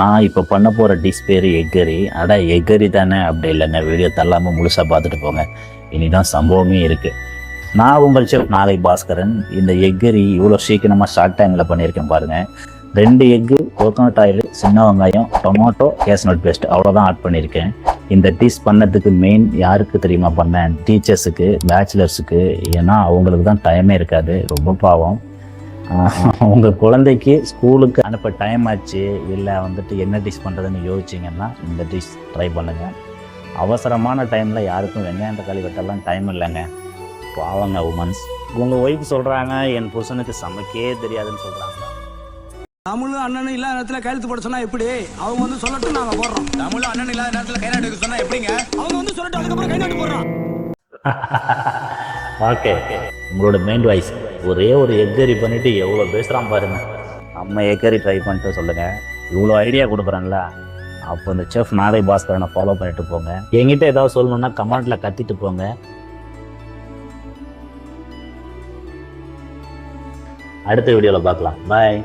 நான் இப்போ பண்ண போகிற டிஷ் பேர் எக்கரி. அட எக்கரி தானே அப்படி இல்லைங்க, வீடியோ தள்ளாமல் முழுசாக பார்த்துட்டு போங்க. இனிதான் சம்பவமே இருக்குது. நான் உங்கள் செஃப் நாளை பாஸ்கரன். இந்த எக்கரி இவ்வளோ சீக்கிரமாக ஷார்ட் டைமில் பண்ணியிருக்கேன் பாருங்கள். 2 எக்கு, கோகோனட் ஆயில், சின்ன வெங்காயம், டொமேட்டோ, கேஷ்நட் பேஸ்ட் அவ்வளோதான் ஆட் பண்ணியிருக்கேன். இந்த டிஷ் பண்ணதுக்கு மெயின் யாருக்கு தெரியுமா பண்ணேன்? டீச்சர்ஸுக்கு, பேச்சுலர்ஸுக்கு. ஏன்னா அவங்களுக்கு தான் டைமே இருக்காது, ரொம்ப பாவம். உங்கள் குழந்தைக்கு ஸ்கூலுக்கு அனுப்ப டைம் ஆச்சு, இல்லை வந்துட்டு என்ன டிஷ் பண்ணுறதுன்னு யோசிச்சிங்கன்னா இந்த டிஷ் ட்ரை பண்ணுங்கள். அவசரமான டைமில் யாருக்கும் வெங்காயம் தக்காளி வெட்டெல்லாம் டைம் இல்லைங்க, பாவங்க உமன்ஸ். உங்கள் ஒய்ஃப் சொல்கிறாங்க என் புருஷனுக்கு சமைக்கே தெரியாதுன்னு சொல்கிறாங்க. தமிழும் அண்ணனும் இல்லாத நேரத்தில் கையெழுத்து போட சொன்னா எப்படி? அவங்க வந்து சொல்லட்டும், நாங்கள் போடுறோம். தமிழும் அண்ணன் இல்லாத நேரத்தில் கை நாட்டுக்கு சொன்னா எப்படிங்க? அவங்க வந்து சொல்லட்டும், அதுக்கப்புறம் கை நாட்டு போடுறோம். ஓகே, உங்களோட மெயின் வாய்ஸ் ஒரே ஒரு எக்கரி பண்ணிவிட்டு எவ்வளோ பேசுகிறான் பாருங்கள். நம்ம எக்கரி ட்ரை பண்ணிட்டு சொல்லுங்கள். இவ்வளோ ஐடியா கொடுக்குறேன்ல, அப்போ இந்த செஃப் நாளை பாஸ்கரனை ஃபாலோ பண்ணிட்டு போங்க. என்கிட்ட ஏதாவது சொல்லணுன்னா கமெண்ட்டில் கத்திட்டு போங்க. அடுத்த வீடியோவில் பார்க்கலாம். பாய்.